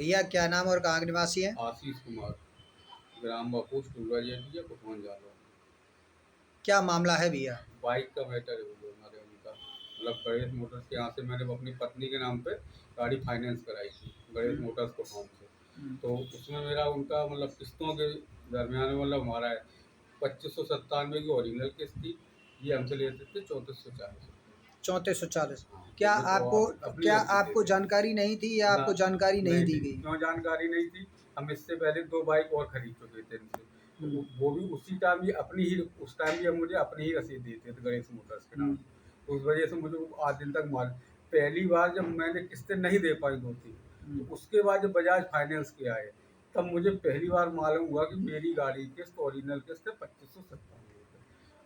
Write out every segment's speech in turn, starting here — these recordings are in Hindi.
भैया क्या नाम और कहाँ के निवासी हैं? आशीष कुमार, ग्राम बपोस्ट टूलवाजेटिया कुपवन जालो। क्या मामला है भैया? बाइक का मैटर है वो हमारे उनका, मतलब गणेश मोटर्स के यहाँ से मैंने अपनी पत्नी के नाम पे गाड़ी फाइनेंस कराई थी गणेश मोटर्स को फॉर्म से। तो उसमें मेरा उनका मतलब किस्तों के दरमियान में मतलब हमारा है 2597 की ओरिजिनल किस्त थी। ये हमसे लेते थे 3440 रुपये। 3440। हाँ, क्या तो वो आपको अपनी क्या रसीद दे आपको दें। जानकारी नहीं थी या ना, आपको जानकारी नहीं नहीं दी थी, गई? क्यों जानकारी नहीं थी। हम इससे पहले 2 बाइक और खरीद चुके थे इनसे, तो हम्म, वो भी उसी टाइम भी अपनी ही, उस टाइम भी हम मुझे अपनी ही रसीद देते थे गणेश मोटर्स के नाम। हम्म, तो उस वजह से मुझे वो आज दिन तक माल, पहली बार जब मैंने किस्तें नहीं दे पाई 2-3, हम्म। तो उसके बाद जब बजाज फाइनेंस के आए, तब मुझे पहली बार मालूम हुआ कि मेरी गाड़ी की किस्त ओरिजिनल किस्त है 2597 रुपये।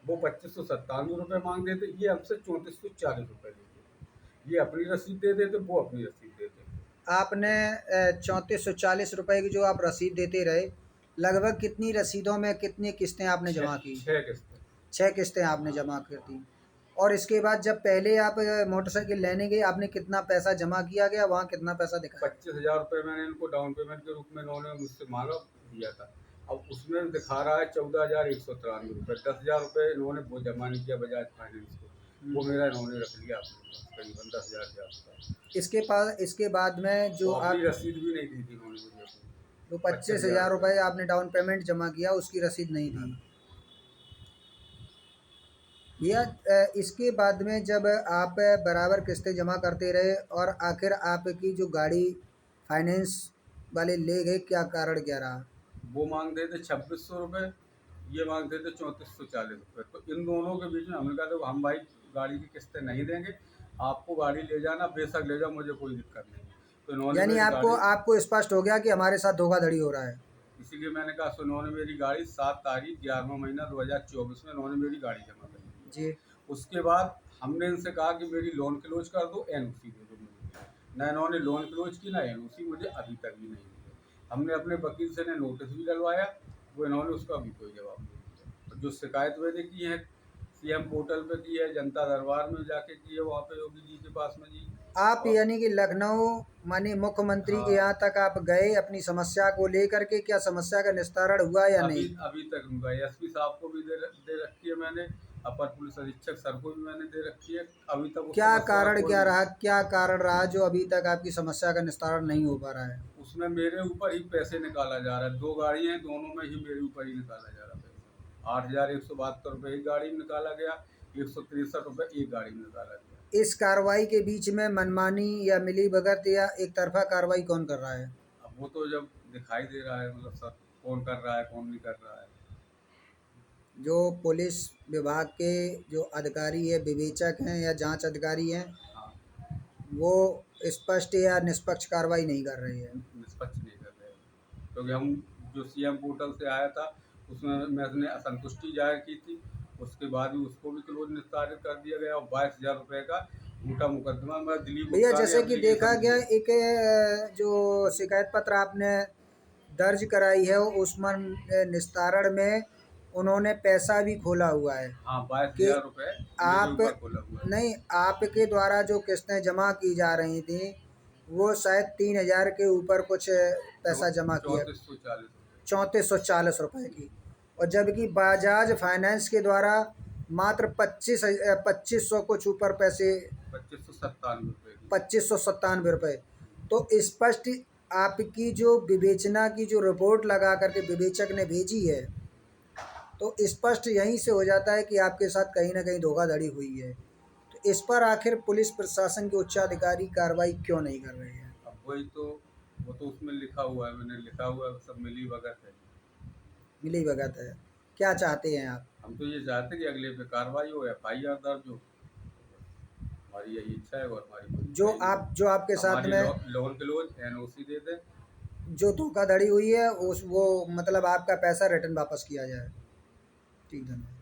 वो 2597 रुपये मांगते थे, ये हमसे 3440 रुपये लेते। ये अपनी रसीद दे देते, वो अपनी रसीद देते। आपने 3440 रुपये की जो आप रसीद देते रहे, लगभग कितनी रसीदों में कितनी किस्तें आपने छः जमा की? छः किस्तें। 6 किस्तें आपने हाँ, जमा कर हाँ। दी। और इसके बाद जब पहले आप मोटरसाइकिल लेने गए, आपने कितना पैसा जमा किया गया, वहाँ कितना पैसा दिखाया? 25,000 रुपये मैंने इनको डाउन पेमेंट के रूप में इन्होंने मुझसे मांगा, दिया था। अब उसमें दिखा रहा है 14,193 रुपये। 10,000 रुपये इन्होंने वो जमा नहीं किया बजाज फाइनेंस को, वो हम्म। मेरा इन्होंने रख लिया अपने पास, करीबन 10,000 के आसपास। इसके बाद में जो और अपनी आप रसीद भी नहीं दी थी इन्होंने मुझे अपनी, जो पच्चीस 25,000 हजार रुपये रुपये आपने डाउन पेमेंट जमा किया, उसकी रसीद नहीं दी भैया। इसके बाद में जब आप बराबर किस्तें जमा करते रहे और आखिर आपकी जो गाड़ी फाइनेंस वाले ले गए, क्या कारण क्या रहा? वो मांगते थे 2600 रुपये, ये मांगते थे 3440 रुपये। तो इन दोनों के बीच में हमने कहा, देखो हम भाई गाड़ी की किस्तें नहीं देंगे, आपको गाड़ी ले जाना बेशक ले जाओ, मुझे कोई दिक्कत नहीं। तो इन्होंने यानी मेरी आपको गाड़ी, आपको स्पष्ट हो गया कि हमारे साथ धोखाधड़ी हो रहा है। इसीलिए मैंने कहा, सो इन्होंने मेरी गाड़ी 7 तारीख 11वां महीना 2024 में इन्होंने मेरी गाड़ी जमा कर दी। जी। उसके बाद हमने इनसे कहा कि मेरी लोन क्लोज कर दो, एनओसी दे दो मुझे। ना इन्होंने लोन क्लोज की, ना एनओसी मुझे अभी तक भी नहीं दी है। हमने अपने वकील से ने नोटिस भी डलवाया, वो इन्होंने उसका भी कोई जवाब नहीं दिया। तो जो शिकायत मैंने की है सीएम पोर्टल पे की है, जनता दरबार में जाके की है, वहाँ पे योगी जी के पास में जी। आप और यानी कि लखनऊ माननीय मुख्यमंत्री के हाँ, यहाँ तक आप गए अपनी समस्या को लेकर के, क्या समस्या का निस्तारण हुआ या अभी नहीं? अभी तक उनका एसपी साहब को भी दे रखी है मैंने, अपर पुलिस अधीक्षक सर को भी मैंने दे रखी है। अभी तक उस समस्या का कोई, क्या कारण रहा जो अभी तक आपकी समस्या का निस्तारण नहीं हो पा रहा है? उसमें मेरे ऊपर ही पैसे निकाला जा रहा है। 2 गाड़ी हैं, दोनों में ही मेरे ऊपर ही निकाला जा रहा है पैसा। 8,172 रुपये एक गाड़ी में निकाला गया, 163 रुपये एक गाड़ी में निकाला गया। इस कार्रवाई के बीच में मनमानी या मिलीभगत या एक तरफा कार्रवाई कौन कर रहा है? अब वो तो जब दिखाई दे रहा है, मतलब सब कौन कर रहा है कौन नहीं कर रहा है। जो पुलिस विभाग के जो अधिकारी है, विवेचक हैं या जांच अधिकारी हैं, हाँ, वो स्पष्ट या निष्पक्ष कार्रवाई नहीं कर रही है। निष्पक्ष नहीं कर रहे हैं। क्योंकि हम जो सीएम पोर्टल से आया था, उसमें मैंने असंतुष्टि जाहिर की थी। उसके बाद भी उसको भी क्लोज निस्तारित कर दिया गया, और 22,000 रुपये का झूठा मुकदमा मैं दिलीप भैया गुप्ता ने जैसे कि देखा एप्लीकेशन गया, दी। एक जो शिकायत पत्र आपने दर्ज कराई है, उसमें निस्तारण में उन्होंने पैसा भी खोला हुआ है हाँ, बाईस कि हजार रुपये मेरे आप, ऊपर खोला हुआ है। नहीं, आपके द्वारा जो किस्तें जमा की जा रही थी, वो शायद 3,000 के ऊपर कुछ पैसा जमा किया, 3440 रुपये। 3440 रुपये की। और जबकि बजाज फाइनेंस के द्वारा मात्र 2500 कुछ ऊपर पैसे, 2597 रुपये की। 2597 रुपये। तो स्पष्ट आपकी जो विवेचना की जो रिपोर्ट लगा करके विवेचक ने भेजी है, तो स्पष्ट यहीं से हो जाता है कि आपके साथ कहीं ना कहीं धोखाधड़ी हुई है। तो इस पर आखिर पुलिस प्रशासन के उच्चाधिकारी कार्रवाई क्यों नहीं कर रहे हैं? अब वही तो, वो तो उसमें लिखा हुआ है, मैंने लिखा हुआ है, सब मिली भगत है। मिली भगत है। क्या चाहते हैं आप? हम तो ये चाहते हैं कि अगले पे कार्रवाई हो, एफआईआर दर्ज हो। हमारी यही इच्छा है, और हमारी कोई इच्छा ही नहीं है। जो आपके साथ हमारी में लोन क्लोज, एनओसी दे दें। जो धोखाधड़ी हुई है, उस वो मतलब आपका पैसा रिटर्न वापस किया जाए। ठीक, धन्यवाद।